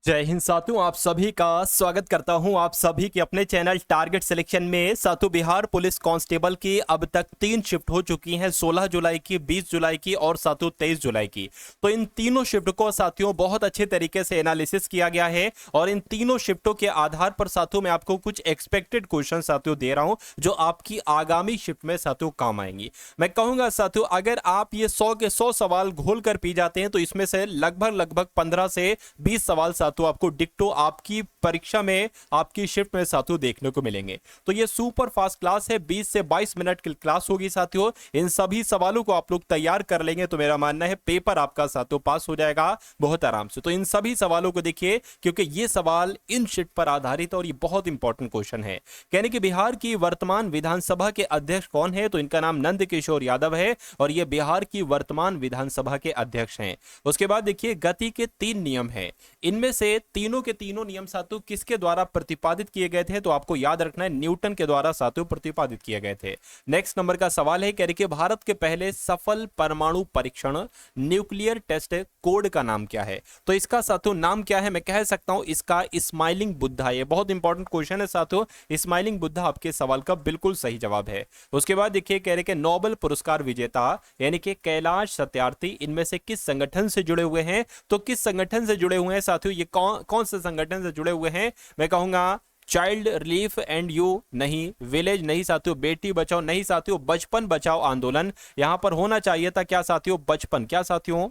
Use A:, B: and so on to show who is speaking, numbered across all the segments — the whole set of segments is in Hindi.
A: जय हिंद साथियों, आप सभी का स्वागत करता हूं आप सभी के अपने चैनल टारगेट सिलेक्शन में। साथियों, बिहार पुलिस कांस्टेबल की अब तक 3 शिफ्ट हो चुकी हैं, 16 जुलाई की, 20 जुलाई की और साथियों 23 जुलाई की। तो इन तीनों शिफ्ट को साथियों बहुत अच्छे तरीके से एनालिसिस किया गया है और इन तीनों शिफ्टों के आधार पर साथियों मैं आपको कुछ एक्सपेक्टेड क्वेश्चन साथियों दे रहा हूं जो आपकी आगामी शिफ्ट में साथियों काम आएंगी। मैं कहूंगा साथियों, अगर आप ये 100 के 100 सवाल घोल कर पी जाते हैं तो इसमें से लगभग 15 से 20 सवाल साथियों आपको डिक्टो आपकी परीक्षा में, आपकी शिफ्ट में साथियों देखने को मिलेंगे। तो ये सुपर फास्ट क्लास है, 20 से 22 मिनट की क्लास होगी साथियों। इन सभी सवालों को आप लोग तैयार कर लेंगे तो मेरा मानना है पेपर आपका साथियों पास हो जाएगा बहुत आराम से। तो इन सभी सवालों को देखिए, क्योंकि ये सवाल इन शिफ्ट पर आधारित और ये बहुत इंपॉर्टेंट क्वेश्चन है। कहने कि बिहार की वर्तमान विधानसभा के अध्यक्ष कौन है, तो इनका नाम नंद किशोर यादव है और ये बिहार की वर्तमान विधानसभा के अध्यक्ष हैं। उसके बाद देखिए, गति के 3 नियम हैं, इनमें से तीनों के तीनों नियम साथियों किसके द्वारा प्रतिपादित किए गए थे, तो आपको याद रखना है न्यूटन के द्वारा साथियों प्रतिपादित किए गए थे। नेक्स्ट नंबर का सवाल है, कह रहे कि भारत के पहले सफल परमाणु परीक्षण न्यूक्लियर टेस्ट कोड का नाम क्या है, तो इसका साथियों नाम क्या है, मैं कह सकता हूं इसका स्माइलिंग बुद्धा। ये बहुत इंपॉर्टेंट क्वेश्चन है साथियों, स्माइलिंग बुद्धा आपके सवाल का बिल्कुल सही जवाब है। उसके बाद देखिए, कह रहे कि नोबेल पुरस्कार विजेता यानी कि कैलाश सत्यार्थी इनमें से किस संगठन से जुड़े हुए हैं, तो किस संगठन से जुड़े हुए हैं साथियों, ये कौन से संगठन से जुड़े हुए हैं, मैं कहूंगा चाइल्ड रिलीफ एंड यू नहीं, विलेज नहीं साथियों, बेटी बचाओ नहीं साथियों, बचपन बचाओ आंदोलन। यहां पर होना चाहिए था क्या साथियों, बचपन, क्या साथियों,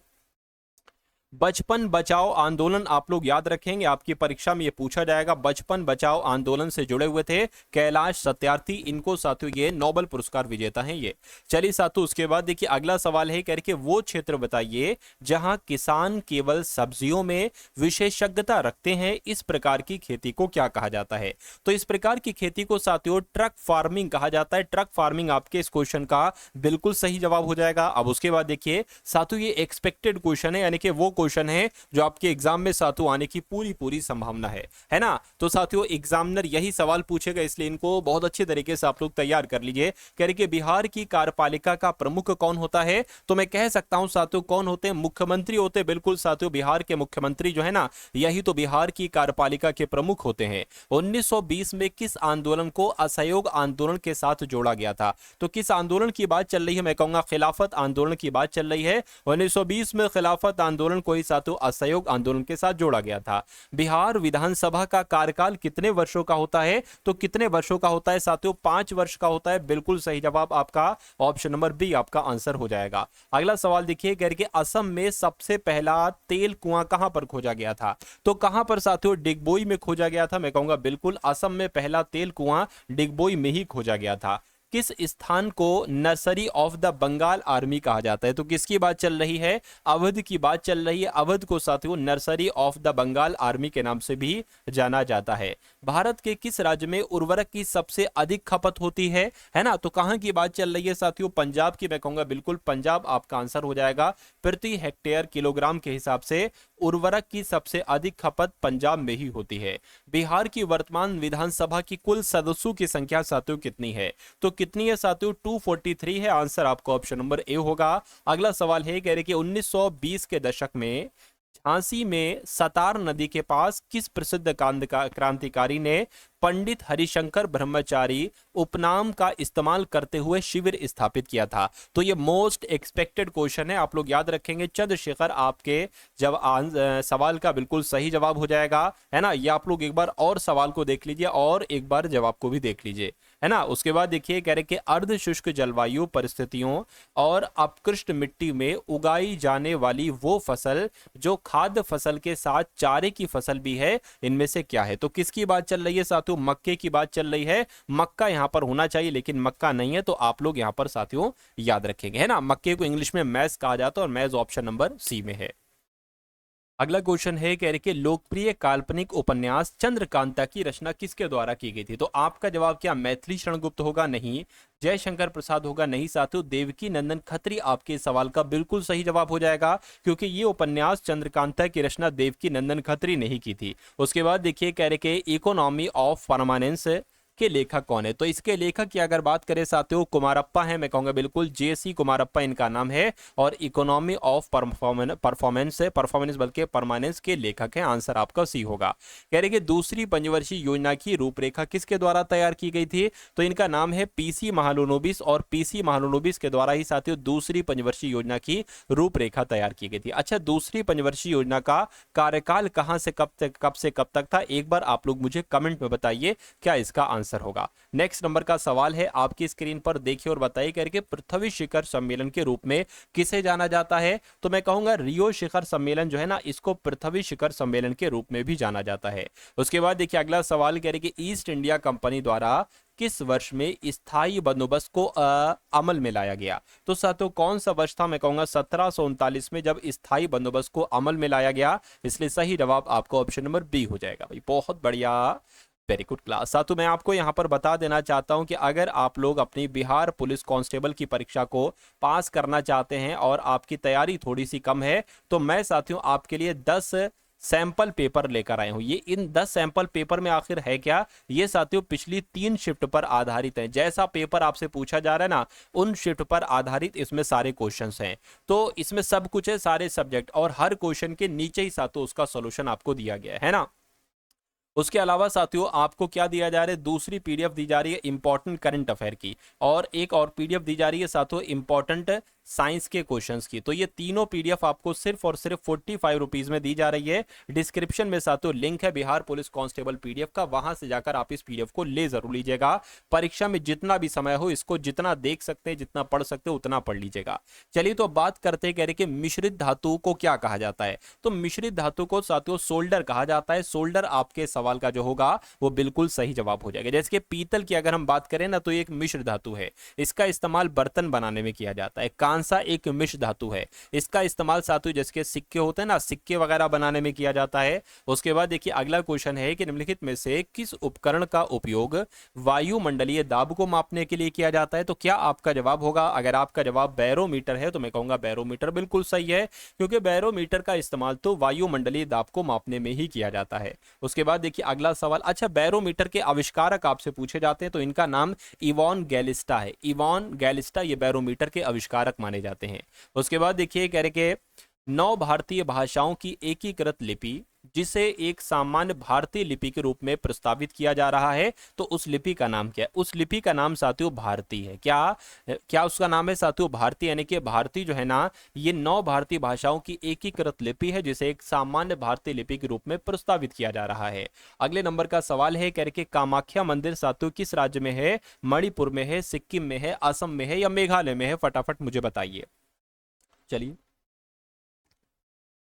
A: बचपन बचाओ आंदोलन। आप लोग याद रखेंगे, आपकी परीक्षा में ये पूछा जाएगा। बचपन बचाओ आंदोलन से जुड़े हुए थे कैलाश सत्यार्थी, इनको साथियों ये नोबेल पुरस्कार विजेता हैं ये। चलिए साथियों, उसके बाद देखिए अगला सवाल है, करके वो क्षेत्र बताइए जहां किसान केवल सब्जियों में विशेषज्ञता रखते हैं, इस प्रकार की खेती को क्या कहा जाता है, तो इस प्रकार की खेती को साथियों ट्रक फार्मिंग कहा जाता है। ट्रक फार्मिंग आपके इस क्वेश्चन का बिल्कुल सही जवाब हो जाएगा। अब उसके बाद देखिए साथियों, ये एक्सपेक्टेड क्वेश्चन है, यानी कि वो क्वेश्चन है जो आपके एग्जाम में साथियों आने की पूरी संभावना है ना। तो साथियों एग्जामिनर यही सवाल पूछेगा, इसलिए इनको बहुत अच्छे तरीके से आप लोग तैयार कर लीजिए। कह रहे कि बिहार की कार्यपालिका का प्रमुख कौन होता है, तो मैं कह सकता हूं साथियों कौन होते हैं, मुख्यमंत्री होते हैं। बिल्कुल साथियों, बिहार के मुख्यमंत्री जो है ना, यही तो बिहार की कार्यपालिका के प्रमुख होते हैं। 1920 में किस आंदोलन को असहयोग आंदोलन के साथ जोड़ा गया था, तो किस आंदोलन की बात चल रही है, मैं कहूंगा खिलाफत आंदोलन की बात चल रही है। 1920 में खिलाफत आंदोलन को ही साथियों असहयोग आंदोलन के साथ जोड़ा गया था। बिहार विधानसभा का कार्यकाल कितने वर्षों का होता है, तो कितने वर्षों का होता है साथियों, 5 वर्ष का होता है। बिल्कुल सही जवाब आपका ऑप्शन नंबर बी आपका आंसर हो जाएगा। अगला सवाल देखिए, कह रहे असम में सबसे पहला तेल कुआं कहां पर खोजा गया था, तो कहां पर साथियों, डिगबोई में खोजा गया था। मैं कहूंगा बिल्कुल असम में पहला तेल कुआं डिगबोई में ही खोजा गया था। किस स्थान को nursery of the Bengal army कहा जाता है, तो किसकी बात चल रही है, अवध की बात चल रही है। अवध को साथियों nursery of the Bengal army के नाम से भी जाना जाता है। भारत के किस राज्य में उर्वरक की सबसे अधिक खपत होती है ना, तो कहां की बात चल रही है साथियों, पंजाब की। मैं कहूंगा बिल्कुल पंजाब आपका आंसर हो जाएगा। प्रति हेक्टेयर किलोग्राम के हिसाब से उर्वरक की सबसे अधिक खपत पंजाब में ही होती है। बिहार की वर्तमान विधानसभा की कुल सदस्यों की संख्या साथियों कितनी है, तो कितनी है साथियों, 243 है। आंसर आपका ऑप्शन नंबर ए होगा। अगला सवाल है, कह रहे कि 1920 के दशक में झांसी में सतार नदी के पास किस प्रसिद्ध क्रांतिकारी ने पंडित हरिशंकर ब्रह्मचारी उपनाम का इस्तेमाल करते हुए शिविर स्थापित किया था, तो ये मोस्ट एक्सपेक्टेड क्वेश्चन है, आप लोग याद रखेंगे। चंद्रशेखर आपके जब सवाल का बिल्कुल सही जवाब हो जाएगा, है ना। ये आप लोग एक बार और सवाल को देख लीजिए और एक बार जवाब को भी देख लीजिए, है ना। उसके बाद देखिए, कह रहे कि अर्ध शुष्क जलवायु परिस्थितियों और अपकृष्ट मिट्टी में उगाई जाने वाली वो फसल जो खाद्य फसल के साथ चारे की फसल भी है, इनमें से क्या है, तो किसकी बात चल रही है साथियों, मक्के की बात चल रही है। मक्का यहां पर होना चाहिए लेकिन मक्का नहीं है, तो आप लोग यहां पर साथियों याद रखेंगे, है ना। मक्के को इंग्लिश में मैज कहा जाता है और मैज ऑप्शन नंबर सी में है। अगला क्वेश्चन है, कह रहे कि लोकप्रिय काल्पनिक उपन्यास चंद्रकांता की रचना किसके द्वारा की गई थी, तो आपका जवाब क्या मैथिली शरण गुप्त होगा, नहीं। जयशंकर प्रसाद होगा, नहीं साथियों। देवकी नंदन खत्री आपके सवाल का बिल्कुल सही जवाब हो जाएगा, क्योंकि ये उपन्यास चंद्रकांता की रचना देवकी नंदन खत्री ने ही की थी। उसके बाद देखिए, कह रहे कि इकोनॉमी ऑफ परमानेंस के लेखक कौन है? तो इसके लेखक की अगर बात करें साथियों, कुमारप्पा है, मैं कहूंगा बिल्कुल जेसी कुमारप्पा इनका नाम है, और इकोनॉमी ऑफ परफॉर्मेंस बल्कि परमानेंस के लेखक हैं। आंसर आपका सी होगा। कह रहे कि दूसरी पंचवर्षीय योजना की रूपरेखा किसके द्वारा तैयार की गई थी? तो इनका नाम है पीसी महालनोबिस, और पीसी महालनोबिस के द्वारा ही साथियों दूसरी पंचवर्षीय योजना की रूपरेखा तैयार की गई थी। अच्छा, दूसरी पंचवर्षीय योजना का कार्यकाल कहां से कब तक था? एक बार आप लोग मुझे कमेंट में बताइए क्या इसका आंसर होगा। नेक्स्ट नंबर का सवाल है, आपकी स्क्रीन पर देखिए और बताइए करके पृथ्वी शिखर सम्मेलन के रूप में किसे जाना जाता है? तो मैं कहूंगा रियो शिखर सम्मेलन जो है ना, इसको पृथ्वी शिखर सम्मेलन के रूप में भी जाना जाता है। उसके बाद देखिए अगला सवाल कह रहे कि ईस्ट इंडिया कंपनी द्वारा किस वर्ष में स्थायी बंदोबस्त को अमल में लाया गया? तो साथियों कौन सा वर्ष था? मैं कहूंगा 1739 में जब स्थायी बंदोबस्त को अमल में लाया गया, इसलिए सही जवाब आपको ऑप्शन नंबर बी हो जाएगा। भाई बहुत बढ़िया, वेरी गुड क्लास। साथियों मैं आपको यहां पर बता देना चाहता हूं कि अगर आप लोग अपनी बिहार पुलिस कांस्टेबल की परीक्षा को पास करना चाहते हैं और आपकी तैयारी थोड़ी सी कम है, तो मैं साथियों आपके लिए 10 सैंपल पेपर लेकर आए हूं। ये इन 10 सैंपल पेपर में आखिर है क्या? ये साथियों पिछली 3 शिफ्ट पर आधारित है। जैसा पेपर आपसे पूछा जा रहा है ना, उन शिफ्ट पर आधारित इसमें सारे क्वेश्चंस हैं। तो इसमें सब कुछ है, सारे सब्जेक्ट, और हर क्वेश्चन के नीचे ही साथियों उसका सॉल्यूशन आपको दिया गया है ना। उसके अलावा साथियों आपको क्या दिया जा रहा है? दूसरी पीडीएफ दी जा रही है इंपॉर्टेंट करंट अफेयर की, और एक और पीडीएफ दी जा रही है साथियों इंपॉर्टेंट साइंस के क्वेश्चंस की। तो ये तीनों पीडीएफ आपको सिर्फ और सिर्फ 45 रुपीज में दी जा रही है। डिस्क्रिप्शन में साथियों लिंक है बिहार पुलिस कांस्टेबल पीडीएफ का, वहां से जाकर आप इस पीडीएफ को ले जरूर लीजिएगा। परीक्षा में जितना भी समय हो इसको जितना देख सकते हैं, जितना पढ़ सकते हो उतना पढ़ लीजिएगा। चलिए तो बात करते हैं, कह रहे कि मिश्रित धातु को क्या कहा जाता है? तो मिश्रित धातु को साथियों सोल्डर कहा जाता है। सोल्डर आपके सवाल का जो होगा वो बिल्कुल सही जवाब हो जाएगा। जैसे कि पीतल की अगर हम बात करें ना, तो ये एक मिश्र धातु है, इसका इस्तेमाल बर्तन बनाने में किया जाता है। कांसा एक मिश्र धातु है, इसका इस्तेमाल साथियों जैसे कि सिक्के होते हैं ना, सिक्के वगैरह बनाने में किया जाता है। उसके बाद देखिए अगला क्वेश्चन है कि निम्नलिखित में से किस उपकरण का उपयोग वायुमंडलीय दाब को मापने के लिए किया जाता है? तो क्या आपका जवाब होगा? अगर आपका जवाब बैरोमीटर है तो मैं कहूंगा बैरोमीटर बिल्कुल सही है, क्योंकि बैरोमीटर का इस्तेमाल तो वायुमंडलीय दाब को मापने में ही किया जाता है। उसके बाद देखिए अगला सवाल, अच्छा बैरोमीटर के आविष्कारक आपसे पूछे जाते हैं, तो इनका नाम इवॉन गैलिस्टा है। इवॉन गैलिस्टा ये बैरोमीटर के आविष्कारक माने जाते हैं। उसके बाद देखिए कह रहे कि 9 भारतीय भाषाओं की एकीकृत लिपि जिसे एक सामान्य भारतीय लिपि के रूप में प्रस्तावित किया जा रहा है, तो उस लिपि का नाम क्या है? उस लिपि का नाम साथियों भारती है। क्या उसका नाम है साथियों? भारती, यानी कि भारती जो है ना, ये 9 भारतीय भाषाओं की एकीकृत लिपि है जिसे एक सामान्य भारतीय लिपि के रूप में प्रस्तावित किया जा रहा है। अगले नंबर का सवाल है, कह रहे कि कामाख्या मंदिर साथियों किस राज्य में है? मणिपुर में है, सिक्किम में है, असम में है, या मेघालय में है? फटाफट मुझे बताइए। चलिए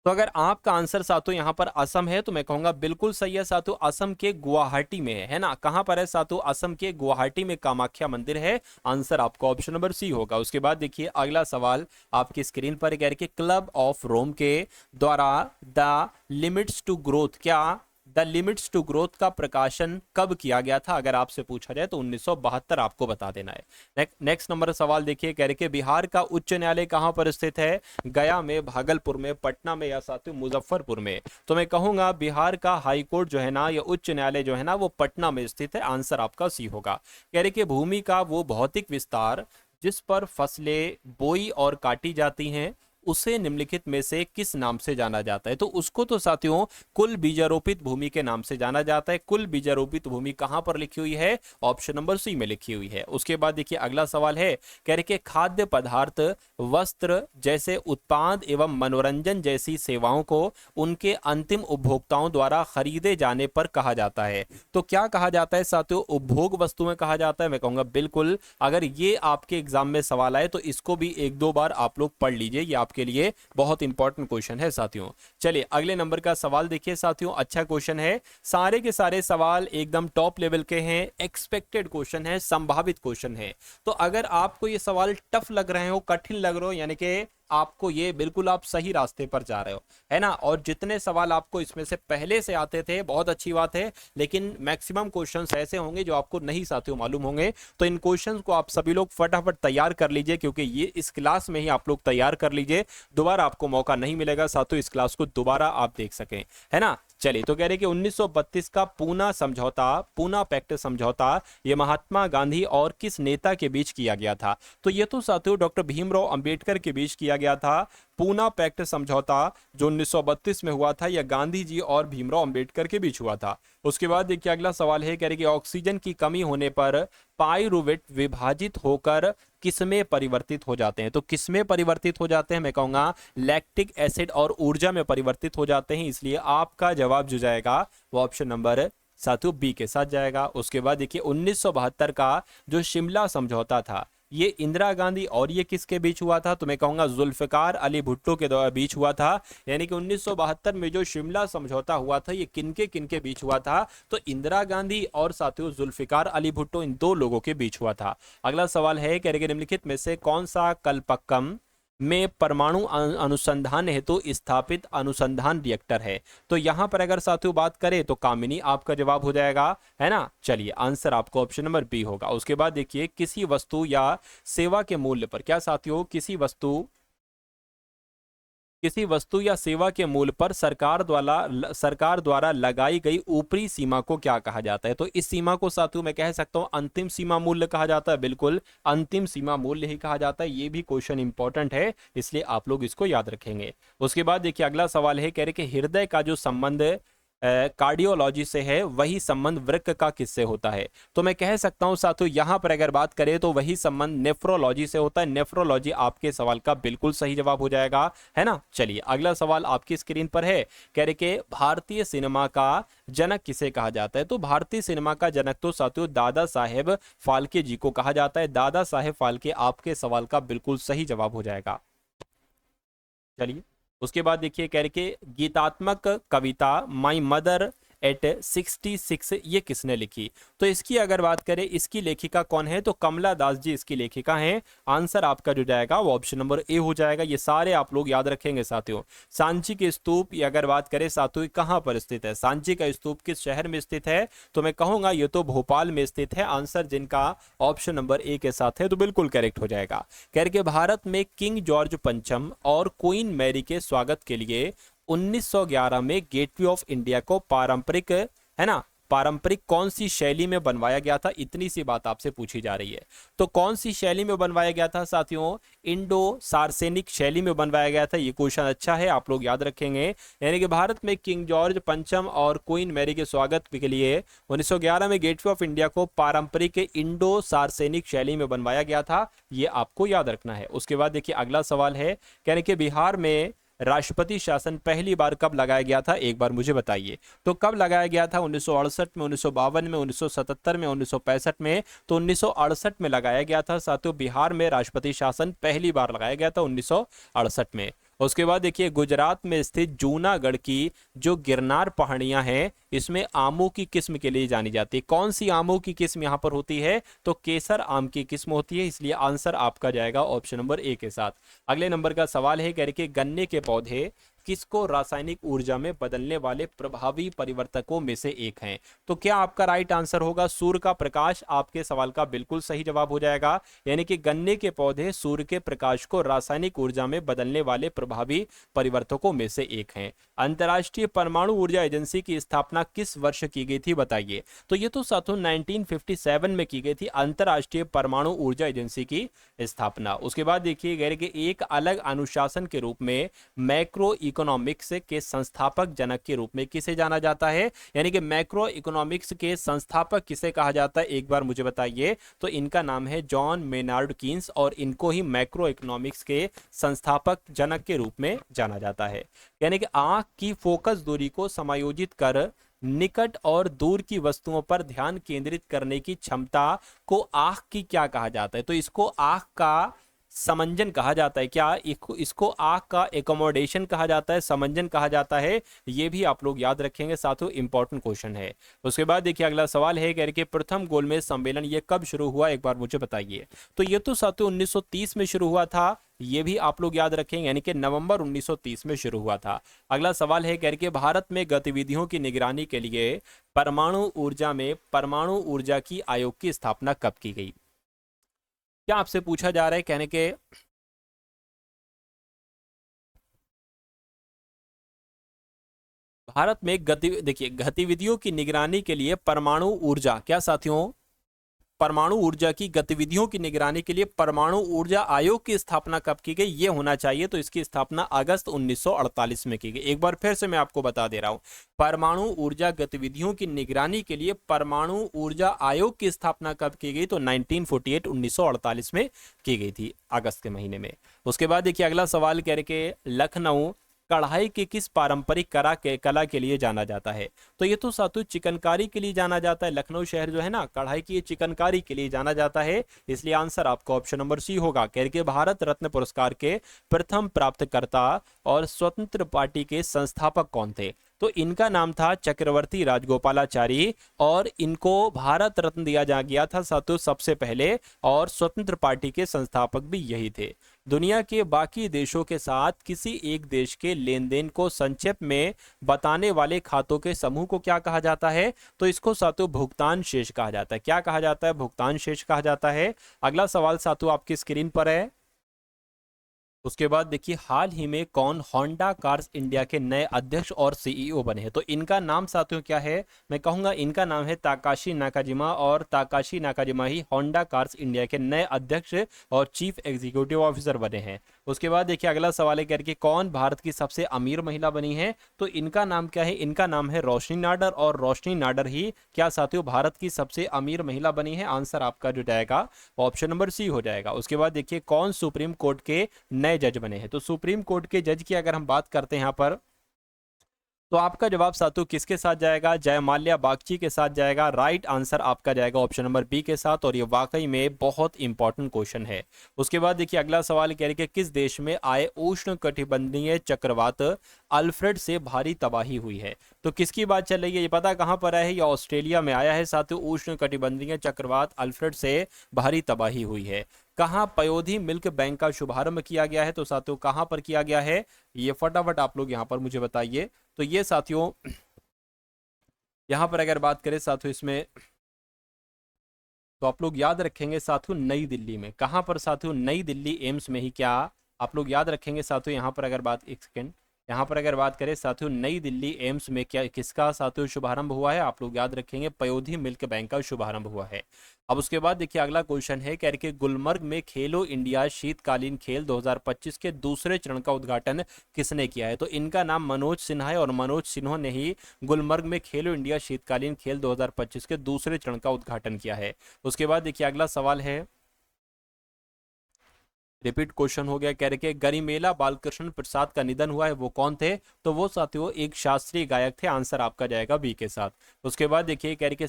A: तो अगर आपका आंसर साथियों यहां पर असम है तो मैं कहूंगा बिल्कुल सही है साथियों, असम के गुवाहाटी में है ना। कहां पर है साथियों? असम के गुवाहाटी में कामाख्या मंदिर है। आंसर आपका ऑप्शन नंबर सी होगा। उसके बाद देखिए अगला सवाल आपकी स्क्रीन पर कह रहे कि क्लब ऑफ रोम के द्वारा the limits to growth the limits to growth का प्रकाशन कब किया गया था? अगर आपसे पूछा जाए तो 1972 आपको बता देना है। नेक्स्ट नंबर सवाल देखिए, कह रहे कि बिहार का उच्च न्यायालय कहां पर स्थित है? गया में, भागलपुर में, पटना में, या साथियों मुजफ्फरपुर में? तो मैं कहूंगा बिहार का हाई कोर्ट जो है ना, या उच्च न्यायालय जो है ना, वो पटना में स्थित है। आंसर आपका सी होगा। कह रहे कि भूमि का वो भौतिक विस्तार जिस पर फसलें बोई और काटी जाती हैं उसे निम्नलिखित में से किस नाम से जाना जाता है? तो उसको तो साथियों कुल बीजारोपित भूमि के नाम से जाना जाता है। कुल बीजारोपित भूमि कहां पर लिखी हुई है? ऑप्शन नंबर सी में लिखी हुई है। उसके बाद देखिए अगला सवाल है, कह रहे कि खाद्य पदार्थ, वस्त्र जैसे उत्पाद एवं मनोरंजन जैसी सेवाओं को उनके अंतिम उपभोक्ताओं द्वारा खरीदे जाने पर कहा जाता है। तो क्या कहा जाता है साथियों? उपभोग वस्तुएं कहा जाता है। मैं कहूंगा बिल्कुल, अगर ये आपके एग्जाम में सवाल आए तो इसको भी 1-2 बार आप लोग पढ़ लीजिए, ये आपके लिए बहुत इंपॉर्टेंट क्वेश्चन है साथियों। चलिए अगले नंबर का सवाल देखिए साथियों, अच्छा क्वेश्चन है। सारे के सारे सवाल एकदम टॉप लेवल के हैं, एक्सपेक्टेड क्वेश्चन है, संभावित क्वेश्चन है। तो अगर आपको ये सवाल टफ लग रहे हो, कठिन लग रहे हो, यानी कि आपको ये बिल्कुल आप सही रास्ते पर जा रहे हो, है ना। और जितने सवाल आपको इसमें से पहले से आते थे बहुत अच्छी बात है, लेकिन मैक्सिमम क्वेश्चंस ऐसे होंगे जो आपको नहीं साथियों मालूम होंगे। तो इन क्वेश्चंस को आप सभी लोग फटाफट तैयार कर लीजिए, क्योंकि ये इस क्लास में ही आप लोग तैयार कर लीजिए, दोबारा आपको मौका नहीं मिलेगा साथियों इस क्लास को दोबारा आप देख सकें, है ना। चलिए, तो कह रहे कि 1932 का पूना समझौता, पूना पैक्ट समझौता, ये महात्मा गांधी और किस नेता के बीच किया गया था? तो ये तो साथियों डॉक्टर भीमराव अंबेडकर के बीच किया गया था। पूना पैक्ट समझौता जो 1932 में हुआ था, यह गांधी जी और भीमराव अंबेडकर के बीच हुआ था। उसके बाद देखिए अगला सवाल है, कह रहे कि ऑक्सीजन की कमी होने पर पाइरुवेट विभाजित होकर किसमें परिवर्तित हो जाते हैं? तो किसमें परिवर्तित हो जाते हैं? मैं कहूंगा लैक्टिक एसिड और ऊर्जा में परिवर्तित हो जाते हैं, इसलिए आपका जवाब जो जाएगा वो ऑप्शन नंबर साथियों बी के साथ जाएगा। उसके बाद देखिए 1972 का जो शिमला समझौता था, ये इंदिरा गांधी और ये किसके बीच हुआ था? तो मैं कहूंगा जुल्फिकार अली भुट्टो के बीच हुआ था। यानी कि 1972 में जो शिमला समझौता हुआ था, ये किनके बीच हुआ था? तो इंदिरा गांधी और साथियों जुल्फिकार अली भुट्टो, इन दो लोगों के बीच हुआ था। अगला सवाल है, कह रहे निम्नलिखित में से कौन सा कलपक्कम में परमाणु अनुसंधान हेतु स्थापित अनुसंधान रिएक्टर है? तो यहां पर अगर साथियों बात करें तो कामिनी आपका जवाब हो जाएगा, है ना। चलिए, आंसर आपको ऑप्शन नंबर बी होगा। उसके बाद देखिए किसी वस्तु या सेवा के मूल्य पर, क्या साथियों, किसी वस्तु या सेवा के मूल्य पर सरकार द्वारा लगाई गई ऊपरी सीमा को क्या कहा जाता है? तो इस सीमा को साथियों मैं कह सकता हूं अंतिम सीमा मूल्य कहा जाता है। बिल्कुल, अंतिम सीमा मूल्य ही कहा जाता है। ये भी क्वेश्चन इंपॉर्टेंट है, इसलिए आप लोग इसको याद रखेंगे। उसके बाद देखिए अगला सवाल है, कह रहे कि हृदय का जो संबंध कार्डियोलॉजी से है, वही संबंध वृक्क का किससे होता है? तो मैं कह सकता हूं साथियों यहां पर अगर बात करें तो वही संबंध नेफ्रोलॉजी से होता है। नेफ्रोलॉजी आपके सवाल का बिल्कुल सही जवाब हो जाएगा, है ना। चलिए, अगला सवाल आपकी स्क्रीन पर है, कह रहे कि भारतीय सिनेमा का जनक किसे कहा जाता है? तो भारतीय सिनेमा का जनक तो साथियों दादा साहेब फाल्के जी को कहा जाता है। दादा साहेब फाल्के आपके सवाल का बिल्कुल सही जवाब हो जाएगा। चलिए, उसके बाद देखिए कह रहे कि गीतात्मक कविता माई मदर एट 66 ये किसने लिखी? तो इसकी अगर बात करें, इसकी लेखिका कौन है? तो कमला दास जी इसकी लेखिका हैं। आंसर आपका जो जाएगा वो ऑप्शन नंबर ए हो जाएगा। ये सारे आप लोग याद रखेंगे साथियों। सांची के स्तूप की अगर बात करें साथियों, कहां पर स्थित है? सांची का स्तूप किस शहर में स्थित है? तो मैं कहूंगा ये तो भोपाल में स्थित है। आंसर जिनका ऑप्शन नंबर ए के साथ है तो बिल्कुल करेक्ट हो जाएगा। कह रहे भारत में किंग जॉर्ज पंचम और क्वीन मैरी के स्वागत के लिए 1911 में गेटवे ऑफ इंडिया को पारंपरिक, है ना, पारंपरिक कौन सी शैली में बनवाया गया था? इतनी सी बात आपसे पूछी जा रही है। तो कौन सी शैली में बनवाया गया था साथियों? इंडो सार्सेनिक शैली में बनवाया गया था। ये क्वेश्चन अच्छा है, आप लोग याद रखेंगे। यानी कि भारत में किंग जॉर्ज पंचम और क्वीन मैरी के स्वागत के लिए 1911 में गेटवे ऑफ इंडिया को पारंपरिक इंडो सार्सेनिक शैली में बनवाया गया था। ये आपको याद रखना है। उसके बाद देखिए अगला सवाल है, कहने के बिहार में राष्ट्रपति शासन पहली बार कब लगाया गया था? एक बार मुझे बताइए। तो कब लगाया गया था? 1968 में, 1952 में, 1977 में, 1965 में? तो 1968 में लगाया गया था साथियों। बिहार में राष्ट्रपति शासन पहली बार लगाया गया था 1968 में। उसके बाद देखिए गुजरात में स्थित जूनागढ़ की जो गिरनार पहाड़ियां हैं, इसमें आमों की किस्म के लिए जानी जाती है। कौन सी आमों की किस्म यहां पर होती है? तो केसर आम की किस्म होती है, इसलिए आंसर आपका जाएगा ऑप्शन नंबर ए के साथ। अगले नंबर का सवाल है, कह रहे कि गन्ने के पौधे किसको रासायनिक ऊर्जा में बदलने वाले प्रभावी परिवर्तकों में से एक हैं? तो क्या आपका राइट आंसर होगा सूर्य का प्रकाश? आपके सवाल का बिल्कुल सही जवाब हो जाएगा। यानी कि गन्ने के पौधे सूर्य के प्रकाश को रासायनिक ऊर्जा में बदलने वाले प्रभावी परिवर्तकों में से एक हैं। अंतरराष्ट्रीय परमाणु ऊर्जा एजेंसी की स्थापना किस वर्ष की गई थी? बताइए। तो ये तो साथियों 1957 में की गई थी अंतरराष्ट्रीय परमाणु ऊर्जा एजेंसी की स्थापना। उसके बाद देखिए गए कि एक अलग अनुशासन के रूप में मैक्रो इकोनॉमिक्स के संस्थापक जनक के रूप में किसे जाना जाता है? यानी कि मैक्रो इकोनॉमिक्स के संस्थापक किसे कहा जाता है? एक बार मुझे बताइए। तो इनका नाम है जॉन मेनार्ड कीन्स और इनको ही मैक्रो इकोनॉमिक्स के संस्थापक जनक के रूप में जाना जाता है। यानी कि आंख की फोकस दूरी को समायोजित कर निकट और दूर की वस्तुओं पर ध्यान केंद्रित करने की क्षमता को आंख की क्या कहा जाता है? तो इसको आंख का समंजन कहा जाता है। क्या इसको आग का एकोमोडेशन कहा जाता है, समंजन कहा जाता है? ये भी आप लोग याद रखेंगे साथियों, इंपॉर्टेंट क्वेश्चन है। उसके बाद देखिए अगला सवाल है कह रहे कि प्रथम गोलमेज सम्मेलन ये कब शुरू हुआ, एक बार मुझे बताइए। तो ये तो साथियों 1930 में शुरू हुआ था, ये भी आप लोग याद रखेंगे, यानी कि नवंबर 1930 में शुरू हुआ था। अगला सवाल है कह रहे कि भारत में गतिविधियों की निगरानी के लिए परमाणु ऊर्जा की आयोग की स्थापना कब की गई? क्या आपसे पूछा जा रहा है कहने के भारत में देखिए गतिविधियों की निगरानी के लिए परमाणु ऊर्जा, क्या साथियों, परमाणु ऊर्जा की गतिविधियों की निगरानी के लिए परमाणु ऊर्जा आयोग की स्थापना कब की गई? ये होना चाहिए। तो इसकी स्थापना अगस्त 1948 में की गई। एक बार फिर से मैं आपको बता दे रहा हूं, परमाणु ऊर्जा गतिविधियों की निगरानी के लिए परमाणु ऊर्जा आयोग की स्थापना कब की गई? तो 1948 में की गई थी, अगस्त के महीने में। उसके बाद देखिए अगला सवाल कह रहे कि लखनऊ कढ़ाई की किस पारंपरिक कला के लिए जाना जाता है? तो ये तो सातु चिकनकारी के लिए जाना जाता है। लखनऊ शहर जो है ना, कढ़ाई की चिकनकारी के लिए जाना जाता है, इसलिए आंसर आपका ऑप्शन नंबर सी होगा। कह के भारत रत्न पुरस्कार के प्रथम प्राप्तकर्ता और स्वतंत्र पार्टी के संस्थापक कौन थे? तो इनका नाम था चक्रवर्ती राजगोपालाचारी, और इनको भारत रत्न दिया जा गया था साथियों सबसे पहले, और स्वतंत्र पार्टी के संस्थापक भी यही थे। दुनिया के बाकी देशों के साथ किसी एक देश के लेन देन को संक्षेप में बताने वाले खातों के समूह को क्या कहा जाता है? तो इसको साथियों भुगतान शेष कहा जाता है। क्या कहा जाता है? भुगतान शेष कहा जाता है। अगला सवाल साथियों आपकी स्क्रीन पर है। उसके बाद देखिए हाल ही में कौन होंडा कार्स इंडिया के नए अध्यक्ष और सीईओ बने हैं? तो इनका नाम साथियों क्या है? मैं कहूंगा इनका नाम है ताकाशी नाकाजिमा, और ताकाशी नाकाजिमा ही होंडा कार्स इंडिया के नए अध्यक्ष और चीफ एग्जीक्यूटिव ऑफिसर बने हैं। उसके बाद देखिए अगला सवाल है करके कौन भारत की सबसे अमीर महिला बनी है? तो इनका नाम क्या है? इनका नाम है रोशनी नाडर, और रोशनी नाडर ही क्या साथियों भारत की सबसे अमीर महिला बनी है? आंसर आपका जो जाएगा ऑप्शन नंबर सी हो जाएगा। उसके बाद देखिए कौन सुप्रीम कोर्ट के नए जज बने हैं? तो सुप्रीम कोर्ट के जज की अगर हम बात करते हैं यहां पर, तो आपका जवाब सातु किसके साथ जाएगा? जयमाल्या बागची के साथ जाएगा। राइट आंसर आपका जाएगा ऑप्शन नंबर बी के साथ, और ये वाकई में बहुत इंपॉर्टेंट क्वेश्चन है। उसके बाद देखिए अगला सवाल कह रहे कि किस देश में आए उष्ण कटिबंधीय चक्रवात अल्फ्रेड से भारी तबाही हुई है? तो किसकी बात चल रही है? ये पता कहां पर आया है? ये ऑस्ट्रेलिया में आया है साथियों। उष्ण कटिबंधीय चक्रवात अल्फ्रेड से भारी तबाही हुई है। कहां पयोधी मिल्क बैंक का शुभारंभ किया गया है? तो साथियों कहां पर किया गया है? ये फटाफट आप लोग यहां पर मुझे बताइए। तो ये साथियों यहां पर अगर बात करें साथियों इसमें, तो आप लोग याद रखेंगे साथियों नई दिल्ली में। कहां पर साथियों? नई दिल्ली एम्स में ही। क्या आप लोग याद रखेंगे साथियों यहां पर अगर बात, एक सेकेंड, यहां पर अगर बात करें साथियों नई दिल्ली एम्स में क्या किसका साथियों शुभारंभ हुआ है? आप लोग याद रखेंगे पयोधी मिल्क बैंक का शुभारंभ हुआ है। अब उसके बाद देखिए अगला क्वेश्चन है कह रहे गुलमर्ग में खेलो इंडिया शीतकालीन खेल 2025 के दूसरे चरण का उद्घाटन किसने किया है? तो इनका नाम मनोज सिन्हा है, और मनोज सिन्हा ने ही गुलमर्ग में खेलो इंडिया शीतकालीन खेल 2025 के दूसरे चरण का उद्घाटन किया है। उसके बाद देखिए अगला सवाल है, रिपीट क्वेश्चन हो गया, कह रहे कि गरिमेला बालकृष्ण प्रसाद का निधन हुआ है, वो कौन थे? तो वो साथियों एक शास्त्रीय गायक थे। आंसर आपका जाएगा बी के साथ। उसके बाद देखिए कह रहे कि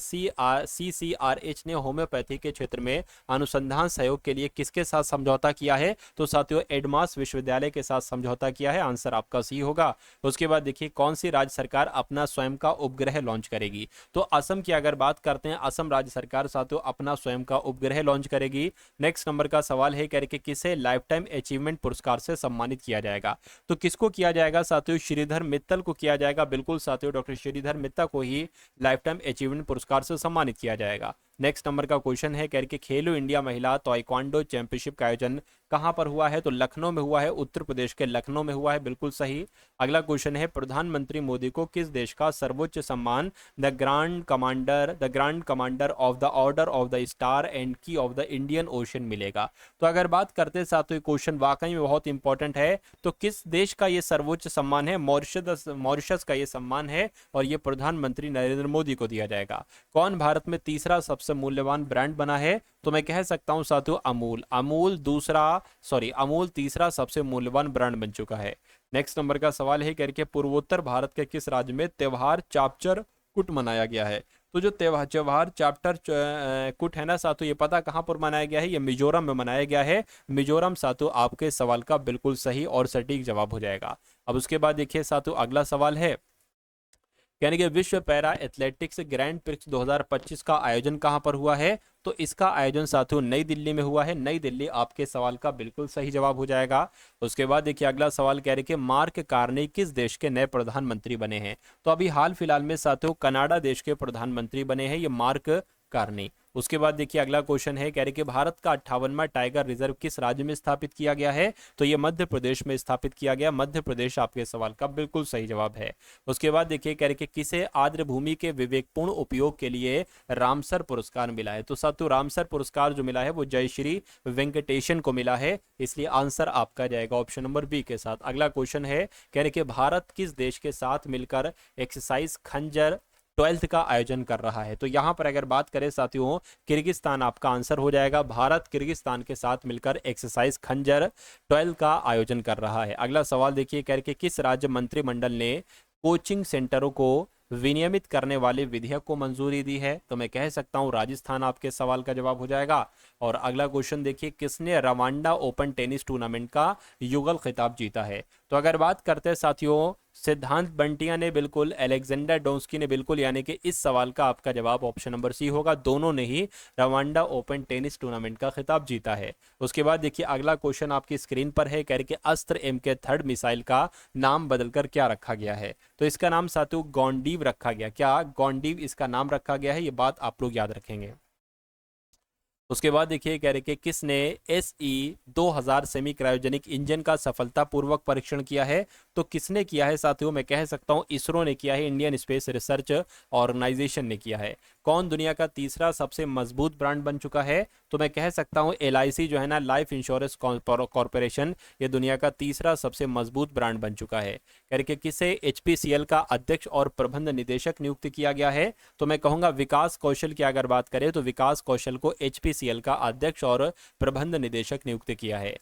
A: CCRH ने होम्योपैथी के क्षेत्र में अनुसंधान सहयोग के लिए किसके साथ समझौता किया है? तो साथियों एडमास विश्वविद्यालय के साथ समझौता किया है। आंसर आपका सी होगा। उसके बाद देखिए कौन सी राज्य सरकार अपना स्वयं का उपग्रह लॉन्च करेगी? तो असम की अगर बात करते हैं, असम राज्य सरकार साथियों अपना स्वयं का उपग्रह लॉन्च करेगी। नेक्स्ट नंबर का सवाल है कह रहे कि किसे लाइफ टाइम अचीवमेंट पुरस्कार से सम्मानित किया जाएगा? तो किसको किया जाएगा साथियों? श्रीधर मित्तल को किया जाएगा। बिल्कुल साथियों डॉक्टर श्रीधर मित्तल को ही लाइफ टाइम अचीवमेंट पुरस्कार से सम्मानित किया जाएगा। नेक्स्ट नंबर का क्वेश्चन है कह के खेलो इंडिया महिला ताइक्वांडो चैंपियनशिप का आयोजन कहां पर हुआ है? तो लखनऊ में हुआ है, उत्तर प्रदेश के लखनऊ में हुआ है। बिल्कुल सही। अगला क्वेश्चन है प्रधानमंत्री मोदी को किस देश का सर्वोच्च सम्मान the grand commander of the order of the star and की ऑफ द इंडियन ओशन मिलेगा? तो अगर बात करते साथियों क्वेश्चन वाकई में बहुत इंपॉर्टेंट है। तो किस देश का ये सर्वोच्च सम्मान है? मॉरिशस का ये सम्मान है, और ये प्रधानमंत्री नरेंद्र मोदी को दिया जाएगा। कौन भारत में तीसरा सबसे मूल्यवान ब्रांड बना है? तो मैं कह सकता हूं साथियों अमूल तीसरा सबसे मूल्यवान ब्रांड बन चुका है। नेक्स्ट नंबर का सवाल है करके पूर्वोत्तर भारत के किस राज्य में त्योहार चापचर कुट मनाया गया है? तो जो त्योहार चैप्टर कुट है ना साथियों, ये पता कहाँ पर मनाया गया है? ये मिजोरम में मनाया गया है। मिजोरम साथियों आपके सवाल का बिल्कुल सही और सटीक जवाब हो जाएगा। अब उसके बाद देखिए साथियों अगला सवाल है, यानी कि विश्व पैरा एथलेटिक्स ग्रैंड प्रिक्स 2025 का आयोजन कहां पर हुआ है? तो इसका आयोजन साथियों नई दिल्ली में हुआ है। नई दिल्ली आपके सवाल का बिल्कुल सही जवाब हो जाएगा। उसके बाद देखिए अगला सवाल कह रहे कि मार्क कार्नी किस देश के नए प्रधानमंत्री बने हैं? तो अभी हाल फिलहाल में साथियों कनाडा देश के प्रधानमंत्री बने हैं ये मार्क कार्नी। उसके बाद देखिए अगला क्वेश्चन है, कह रहे कि भारत का 58वां टाइगर रिजर्व किस राज्य में स्थापित किया गया है? तो ये मध्य प्रदेश में स्थापित किया गया। मध्य प्रदेश आपके सवाल का बिल्कुल सही जवाब है। उसके बाद देखिए कह रहे कि किसे आर्द्र भूमि के विवेकपूर्ण उपयोग के लिए रामसर पुरस्कार मिला है? तो साथियों रामसर पुरस्कार जो मिला है वो जयश्री वेंकटेशन को मिला है, इसलिए आंसर आपका जाएगा ऑप्शन नंबर बी के साथ। अगला क्वेश्चन है, कह रहे कि भारत किस देश के साथ मिलकर एक्सरसाइज खंजर 12th का आयोजन कर रहा है? तो यहां पर अगर बात करें साथियों किर्गिस्तान आपका आंसर हो जाएगा। भारत किर्गिस्तान के साथ मिलकर एक्सरसाइज खंजर 12 का आयोजन कर रहा है। अगला सवाल देखिए कह रहे कि किस राज्य मंत्रिमंडल ने कोचिंग सेंटरों को विनियमित करने वाले विधेयक को मंजूरी दी है? तो मैं कह सकता हूं राजस्थान आपके सवाल का जवाब हो जाएगा। और अगला क्वेश्चन देखिए, किसने रवांडा ओपन टेनिस टूर्नामेंट का युगल खिताब जीता है? तो अगर बात करते हैं साथियों सिद्धांत बंटिया ने बिल्कुल, अलेक्जेंडर डोंस्की ने बिल्कुल, यानी कि इस सवाल का आपका जवाब ऑप्शन नंबर सी होगा। दोनों ने ही रवांडा ओपन टेनिस टूर्नामेंट का खिताब जीता है। उसके बाद देखिए अगला क्वेश्चन आपकी स्क्रीन पर है, कह रहे कि अस्त्र MK3 मिसाइल का नाम बदलकर क्या रखा गया है? तो इसका नाम साथियों गॉन्डीव रखा गया। क्या गॉन्डीव इसका नाम रखा गया है? ये बात आप लोग याद रखेंगे। उसके बाद देखिए कह रहे कि किसने SE-2000 सेमी क्रायोजेनिक इंजन का सफलतापूर्वक परीक्षण किया है? तो किसने किया है साथियों? मैं कह सकता हूं इसरो ने किया है, इंडियन स्पेस रिसर्च ऑर्गेनाइजेशन ने किया है। कौन दुनिया का तीसरा सबसे मजबूत ब्रांड बन चुका है? तो मैं कह सकता हूं LIC जो है ना, लाइफ इंश्योरेंस कॉर्पोरेशन, ये दुनिया का तीसरा सबसे मजबूत ब्रांड बन चुका है। कह रहे कि किसे HPCL का अध्यक्ष और प्रबंध निदेशक नियुक्त किया गया है? तो मैं कहूंगा विकास कौशल की अगर बात करें तो विकास कौशल को HPCL का अध्यक्ष और प्रबंध निदेशक नियुक्त किया है।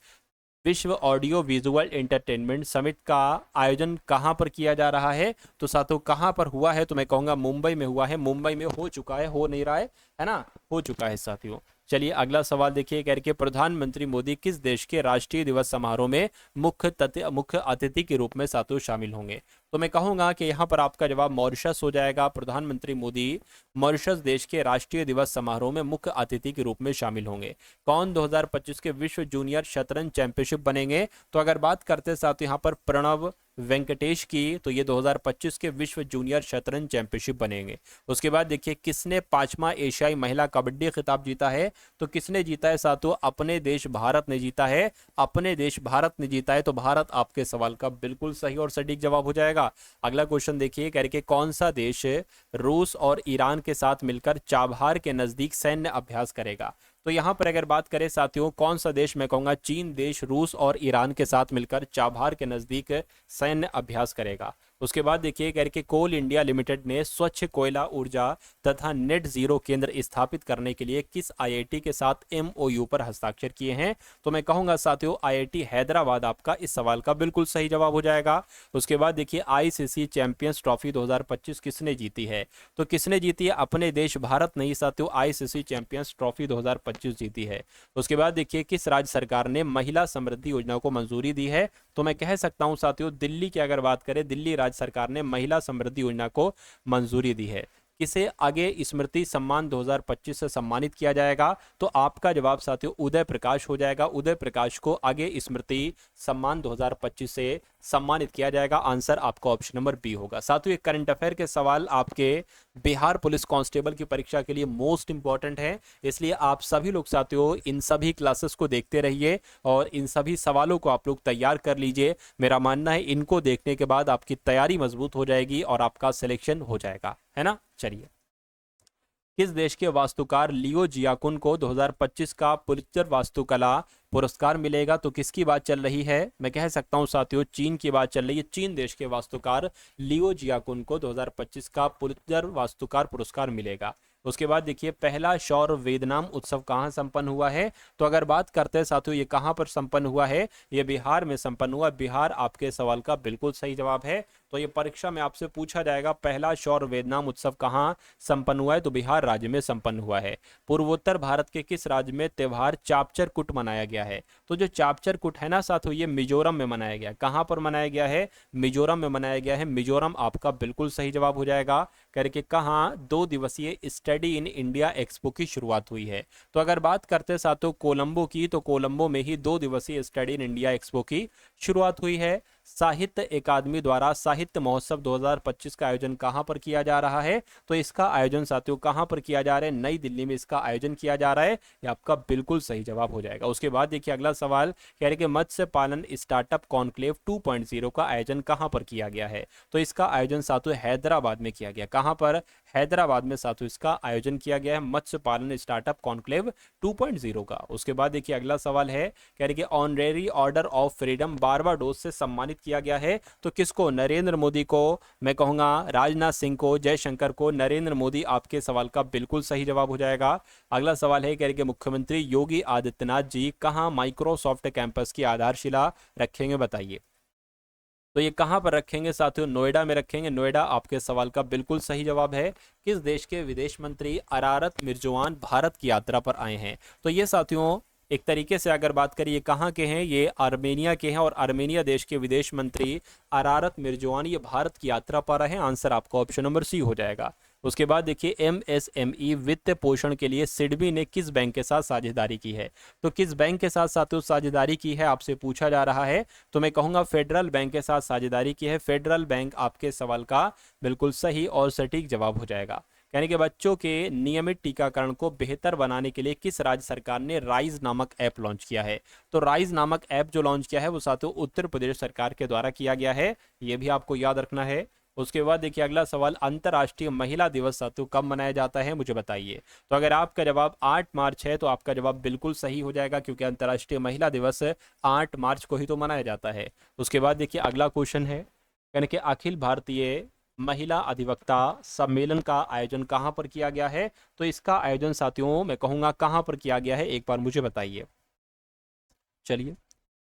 A: विश्व ऑडियो विजुअल एंटरटेनमेंट समिट का आयोजन कहां पर किया जा रहा है? तो साथियों कहां पर हुआ है? तो मैं कहूंगा मुंबई में हुआ है। मुंबई में हो चुका है, हो नहीं रहा है ना, हो चुका है साथियों। चलिए अगला सवाल देखिए, कह रहे कि प्रधानमंत्री मोदी किस देश के राष्ट्रीय दिवस समारोह में मुख्य अतिथि के रूप में साथियों शामिल होंगे? तो मैं कहूंगा कि यहाँ पर आपका जवाब मॉरिशस हो जाएगा। प्रधानमंत्री मोदी मॉरिशस देश के राष्ट्रीय दिवस समारोह में मुख्य अतिथि के रूप में शामिल होंगे। कौन 2025 के विश्व जूनियर शतरंज चैंपियनशिप बनेंगे? तो अगर बात करते साथ यहाँ पर प्रणव वेंकटेश की, तो ये 2025 के विश्व जूनियर शतरंज चैंपियनशिप बनेंगे। उसके बाद देखिए किसने 5वां एशियाई महिला कबड्डी खिताब जीता है? तो किसने जीता है साथियों? अपने देश भारत ने जीता है। अपने देश भारत ने जीता है। तो भारत आपके सवाल का बिल्कुल सही और सटीक जवाब हो जाएगा। अगला क्वेश्चन देखिए, कह रहे कि कौन सा देश रूस और ईरान के साथ मिलकर चाबहार के नजदीक सैन्य अभ्यास करेगा? तो यहां पर अगर बात करें साथियों कौन सा देश, मैं कहूंगा चीन देश रूस और ईरान के साथ मिलकर चाबहार के नजदीक सैन्य अभ्यास करेगा। उसके बाद देखिए कह रहे कि कोल इंडिया लिमिटेड ने स्वच्छ कोयला ऊर्जा तथा नेट जीरो केंद्र स्थापित करने के लिए किस IIT के साथ MOU पर हस्ताक्षर किए हैं? तो मैं कहूंगा साथियों IIT हैदराबाद आपका इस सवाल का बिल्कुल सही जवाब हो जाएगा। उसके बाद देखिए ICC चैंपियंस ट्रॉफी 2025 किसने जीती है? तो किसने जीती है? अपने देश भारत ने ही साथियों ICC चैंपियंस ट्रॉफी 2025 जीती है। उसके बाद देखिए किस राज्य सरकार ने महिला समृद्धि योजना को मंजूरी दी है? तो मैं कह सकता हूं साथियों दिल्ली की अगर बात करें, दिल्ली राज्य सरकार ने महिला समृद्धि योजना को मंजूरी दी है। किसे आगे स्मृति सम्मान 2025 से सम्मानित किया जाएगा? तो आपका जवाब साथियों उदय प्रकाश हो जाएगा। उदय प्रकाश को आगे स्मृति सम्मान 2025 से सम्मानित किया जाएगा। आंसर आपका ऑप्शन नंबर बी होगा। साथियों एक करंट अफेयर के सवाल आपके बिहार पुलिस कांस्टेबल की परीक्षा के लिए मोस्ट इंपॉर्टेंट है, इसलिए आप सभी लोग साथियों इन सभी क्लासेस को देखते रहिए और इन सभी सवालों को आप लोग तैयार कर लीजिए। मेरा मानना है इनको देखने के बाद आपकी तैयारी मजबूत हो जाएगी और आपका सिलेक्शन हो जाएगा, है ना। चलिए, किस देश के वास्तुकार लियो जियाकुन को 2025 का पुलित्जर वास्तुकला पुरस्कार मिलेगा? तो किसकी बात चल रही है? मैं कह सकता हूं साथियों चीन की बात चल रही है। चीन देश के वास्तुकार लियो जियाकुन को 2025 का पुलित्जर वास्तुकार पुरस्कार मिलेगा। उसके बाद देखिए पहला सौर वेदनाम उत्सव कहाँ संपन्न हुआ है? तो अगर बात करते हैं साथियों ये कहाँ पर संपन्न हुआ है? ये बिहार में संपन्न हुआ। बिहार आपके सवाल का बिल्कुल सही जवाब है। तो ये परीक्षा में आपसे पूछा जाएगा, पहला सौर वेदनाम उत्सव कहाँ संपन्न हुआ है? तो बिहार राज्य में संपन्न हुआ है। पूर्वोत्तर भारत के किस राज्य में त्योहार चापचर कुट मनाया गया है? तो जो चापचर कुट है ना साथियों, ये मिजोरम में मनाया गया। कहाँ पर मनाया गया है? मिजोरम में मनाया गया है। मिजोरम आपका बिल्कुल सही जवाब हो जाएगा। करके कहाँ 2 दिवसीय स्टडी इन इंडिया एक्सपो की शुरुआत हुई है? तो अगर बात करते साथियों कोलंबो की, तो कोलंबो में ही 2 दिवसीय स्टडी इन इंडिया एक्सपो की शुरुआत हुई है। साहित्य अकादमी द्वारा साहित्य महोत्सव 2025 का आयोजन कहां पर किया जा रहा है? तो इसका आयोजन साथियों कहां पर किया जा रहा है? नई दिल्ली में इसका आयोजन किया जा रहा है। ये आपका बिल्कुल सही जवाब हो जाएगा। उसके बाद देखिए अगला सवाल कह रहे कि मत्स्य पालन स्टार्टअप कॉन्क्लेव 2.0 का आयोजन कहां पर किया गया है? तो इसका आयोजन साथियों हैदराबाद में किया गया। कहां पर? हैदराबाद में साथियों इसका आयोजन किया गया है, मत्स्य पालन स्टार्टअप कॉन्क्लेव 2.0 का। उसके बाद देखिए अगला सवाल है कह रहे कि honorary order of freedom Barbados से सम्मानित किया गया है। तो किसको? नरेंद्र मोदी को, मैं कहूंगा राजनाथ सिंह को, जयशंकर को। नरेंद्र मोदी आपके सवाल का बिल्कुल सही जवाब हो जाएगा। अगला सवाल है कह रहे कि मुख्यमंत्री योगी आदित्यनाथ जी कहां माइक्रोसॉफ्ट कैंपस की आधारशिला रखेंगे? बताइए। तो ये कहां पर रखेंगे साथियों? नोएडा में रखेंगे। नोएडा आपके सवाल का बिल्कुल सही जवाब है। किस देश के विदेश मंत्री अरारत मिर्जोआन भारत की यात्रा पर आए हैं? तो ये साथियों एक तरीके से अगर बात करिए ये कहाँ के हैं, ये आर्मेनिया के हैं, और आर्मेनिया देश के विदेश मंत्री अरारत मिर्जोआन ये भारत की यात्रा पर रहे। आंसर आपका ऑप्शन नंबर सी हो जाएगा। उसके बाद देखिए एमएसएमई वित्त पोषण के लिए सिडबी ने किस बैंक के साथ साझेदारी की है? तो किस बैंक के साथ साथियों साझेदारी की है आपसे पूछा जा रहा है? तो मैं कहूंगा फेडरल बैंक के साथ साझेदारी की है। फेडरल बैंक आपके सवाल का बिल्कुल सही और सटीक जवाब हो जाएगा। यानी कि बच्चों के नियमित टीकाकरण को बेहतर बनाने के लिए किस राज्य सरकार ने राइज नामक ऐप लॉन्च किया है? तो राइज नामक ऐप जो लॉन्च किया है वो साथियों उत्तर प्रदेश सरकार के द्वारा किया गया है। ये भी आपको याद रखना है। उसके बाद देखिए अगला सवाल, अंतर्राष्ट्रीय महिला दिवस साथियों कब मनाया जाता है? मुझे बताइए। तो अगर आपका जवाब 8 मार्च है तो आपका जवाब बिल्कुल सही हो जाएगा, क्योंकि अंतर्राष्ट्रीय महिला दिवस 8 मार्च को ही तो मनाया जाता है। उसके बाद देखिए अगला क्वेश्चन है यानी कि अखिल भारतीय महिला अधिवक्ता सम्मेलन का आयोजन कहां पर किया गया है? तो इसका आयोजन साथियों मैं कहूंगा कहां पर किया गया है, एक बार मुझे बताइए। चलिए,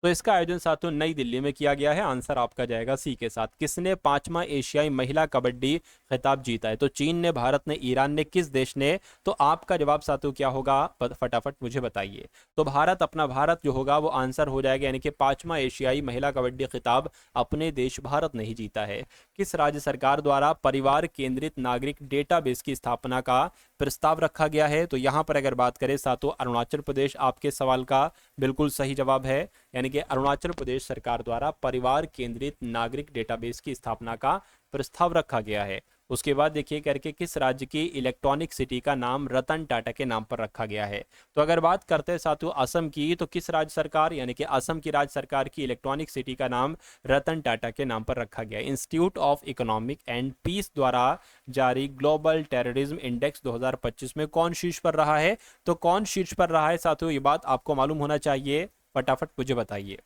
A: तो इसका आयोजन साथियों नई दिल्ली में किया गया है। आंसर आपका जाएगा सी के साथ। किसने 5वां एशियाई महिला कबड्डी खिताब जीता है? तो चीन ने, भारत ने, ईरान ने, किस देश ने? तो आपका जवाब साथियों क्या होगा फटाफट मुझे बताइए। तो भारत, अपना भारत जो होगा वो आंसर हो जाएगा, यानी कि 5वां एशियाई महिला कबड्डी खिताब अपने देश भारत ने ही जीता है। किस राज्य सरकार द्वारा परिवार केंद्रित नागरिक डेटाबेस की स्थापना का प्रस्ताव रखा गया है? तो यहां पर अगर बात करें साथियों अरुणाचल प्रदेश आपके सवाल का बिल्कुल सही जवाब है। यानी कि अरुणाचल प्रदेश सरकार द्वारा परिवार केंद्रित नागरिक डेटाबेस की स्थापना का प्रस्ताव रखा गया है। उसके बाद देखिए करके किस राज्य की इलेक्ट्रॉनिक सिटी का नाम रतन टाटा के नाम पर रखा गया है? तो अगर बात करते हैं साथियों असम की, तो किस राज्य सरकार यानी कि असम की राज्य सरकार की इलेक्ट्रॉनिक सिटी का नाम रतन टाटा के नाम पर रखा गया है। Institute of economic and peace द्वारा जारी ग्लोबल टेररिज्म इंडेक्स 2025 में कौन शीर्ष पर रहा है? तो कौन शीर्ष पर रहा है साथियों, ये बात आपको मालूम होना चाहिए, फटाफट मुझे बताइए।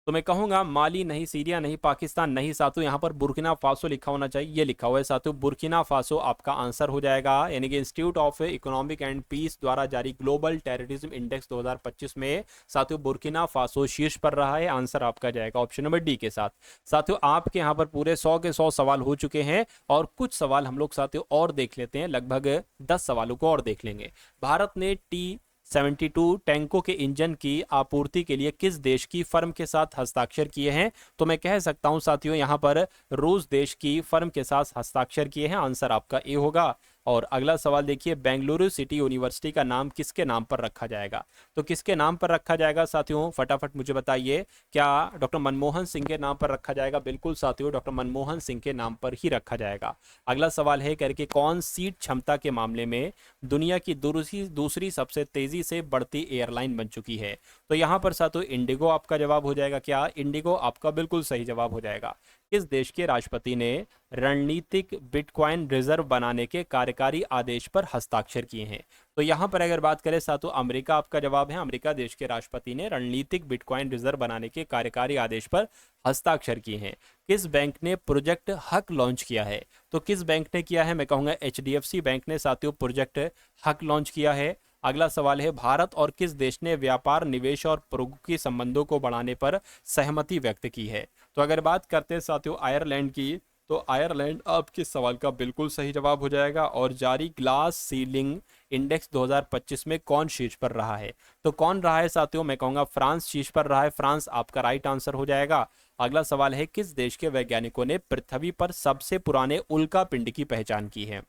A: तो मैं कहूंगा माली नहीं, सीरिया नहीं, पाकिस्तान नहीं साथियों, यहाँ पर बुर्किना फासो लिखा होना चाहिए। ये लिखा हुआ है साथियों, बुर्किना फासो आपका आंसर हो जाएगा। यानी कि institute of economic and peace द्वारा जारी ग्लोबल टेररिज्म इंडेक्स 2025 में साथियों बुर्किना फासो शीर्ष पर रहा है। आंसर आपका जाएगा ऑप्शन नंबर डी के साथ। साथियों आपके यहाँ पर पूरे 100 के 100 सवाल हो चुके हैं, और कुछ सवाल हम लोग साथियों और देख लेते हैं, लगभग 10 सवालों को और देख लेंगे। भारत ने T-72 टैंकों के इंजन की आपूर्ति के लिए किस देश की फर्म के साथ हस्ताक्षर किए हैं? तो मैं कह सकता हूं साथियों यहां पर रूस देश की फर्म के साथ हस्ताक्षर किए हैं। आंसर आपका ए होगा। और अगला सवाल देखिए, बेंगलुरु सिटी यूनिवर्सिटी का नाम किसके नाम पर रखा जाएगा? तो किसके नाम पर रखा जाएगा साथियों, फटाफट मुझे बताइए। क्या डॉक्टर मनमोहन सिंह के नाम पर रखा जाएगा? बिल्कुल साथियों, डॉक्टर मनमोहन सिंह के नाम पर ही रखा जाएगा। अगला सवाल है करके कौन सीट क्षमता के मामले में दुनिया की दूसरी सबसे तेजी से बढ़ती एयरलाइन बन चुकी है? तो यहां पर साथियों इंडिगो आपका जवाब हो जाएगा। क्या इंडिगो आपका बिल्कुल सही जवाब हो जाएगा। किस देश के राष्ट्रपति ने रणनीतिक बिटकॉइन रिजर्व बनाने के कार्यकारी आदेश पर हस्ताक्षर किए हैं? तो यहां पर अगर बात करें साथियों अमेरिका आपका जवाब है। अमेरिका देश के राष्ट्रपति ने रणनीतिक बिटकॉइन रिजर्व बनाने के कार्यकारी आदेश पर हस्ताक्षर किए हैं। किस बैंक ने प्रोजेक्ट हक लॉन्च किया है? तो किस बैंक ने किया है? मैं कहूंगा HDFC बैंक ने साथियों प्रोजेक्ट हक लॉन्च किया है। अगला सवाल है, भारत और किस देश ने व्यापार, निवेश और प्रौद्योगिकी संबंधों को बढ़ाने पर सहमति व्यक्त की है? तो अगर बात करते हैं साथियों आयरलैंड की, तो आयरलैंड आपके सवाल का बिल्कुल सही जवाब हो जाएगा। और जारी ग्लास सीलिंग इंडेक्स 2025 में कौन शीर्ष पर रहा है? तो कौन रहा है साथियों? मैं कहूंगा फ्रांस शीर्ष पर रहा है। फ्रांस आपका राइट आंसर हो जाएगा। अगला सवाल है, किस देश के वैज्ञानिकों ने पृथ्वी पर सबसे पुराने उल्का पिंड की पहचान की है?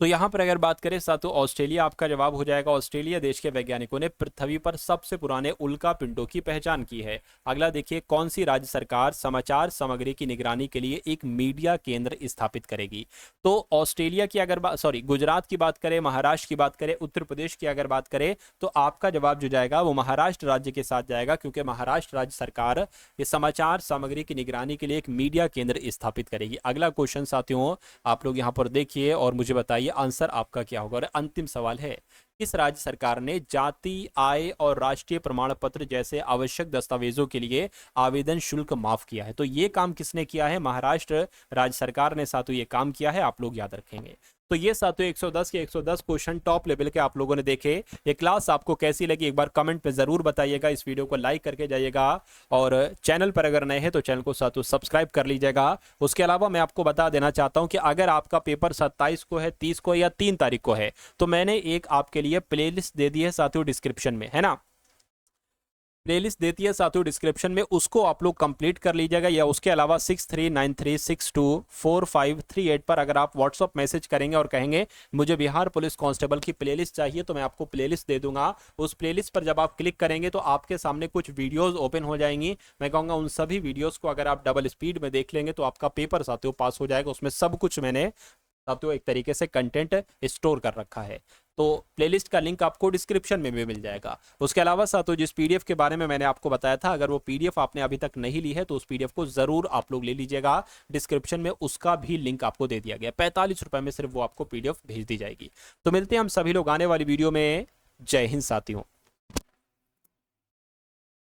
A: तो यहाँ पर अगर बात करें साथियों ऑस्ट्रेलिया आपका जवाब हो जाएगा। ऑस्ट्रेलिया देश के वैज्ञानिकों ने पृथ्वी पर सबसे पुराने उल्का पिंडों की पहचान की है। अगला देखिए, कौन सी राज्य सरकार समाचार सामग्री की निगरानी के लिए एक मीडिया केंद्र स्थापित करेगी? तो ऑस्ट्रेलिया की अगर बात गुजरात की बात करें, महाराष्ट्र की बात करें, उत्तर प्रदेश की अगर बात करें, तो आपका जवाब जो जाएगा वो महाराष्ट्र राज्य के साथ जाएगा, क्योंकि महाराष्ट्र राज्य सरकार ये समाचार सामग्री की निगरानी के लिए एक मीडिया केंद्र स्थापित करेगी। अगला क्वेश्चन साथियों आप लोग यहाँ पर देखिए और मुझे बताइए आंसर आपका क्या होगा। और अंतिम सवाल है, किस राज्य सरकार ने जाति, आय और राष्ट्रीय प्रमाण पत्र जैसे आवश्यक दस्तावेजों के लिए आवेदन शुल्क माफ किया है? तो ये काम किसने किया है? महाराष्ट्र राज्य सरकार ने साथियों ये काम किया है, आप लोग याद रखेंगे। तो ये साथियों 110 के 110 क्वेश्चन टॉप लेवल के आप लोगों ने देखे। ये क्लास आपको कैसी लगी एक बार कमेंट पे जरूर बताइएगा। इस वीडियो को लाइक करके जाइएगा और चैनल पर अगर नए हैं तो चैनल को साथियों सब्सक्राइब कर लीजिएगा। उसके अलावा मैं आपको बता देना चाहता हूं कि अगर आपका पेपर 27 को है, 30 को या 3 तारीख को है, तो मैंने एक आपके लिए प्लेलिस्ट दे दी है साथियों डिस्क्रिप्शन में, है ना। प्लेलिस्ट देती है साथियों डिस्क्रिप्शन में, उसको आप लोग कंप्लीट कर लीजिएगा। या उसके अलावा 6393624538 पर अगर आप व्हाट्सअप मैसेज करेंगे और कहेंगे मुझे बिहार पुलिस कांस्टेबल की प्लेलिस्ट चाहिए, तो मैं आपको प्लेलिस्ट दे दूंगा। उस प्लेलिस्ट पर जब आप क्लिक करेंगे तो आपके सामने कुछ वीडियोस ओपन हो जाएंगी। मैं कहूँगा उन सभी वीडियोस को अगर आप डबल स्पीड में देख लेंगे तो आपका पेपर साथियों पास हो जाएगा। उसमें सब कुछ मैंने साथियों एक तरीके से कंटेंट स्टोर कर रखा है। तो प्लेलिस्ट का लिंक आपको डिस्क्रिप्शन में भी मिल जाएगा। उसके अलावा साथियों जिस पीडीएफ के बारे में मैंने आपको बताया था, अगर वो पीडीएफ आपने अभी तक नहीं ली है तो उस पीडीएफ को जरूर आप लोग ले लीजिएगा। डिस्क्रिप्शन में उसका भी लिंक आपको दे दिया गया। 45 रुपए में सिर्फ वो आपको पीडीएफ भेज दी जाएगी। तो मिलते हैं हम सभी लोग आने वाली वीडियो में। जय हिंद साथियों।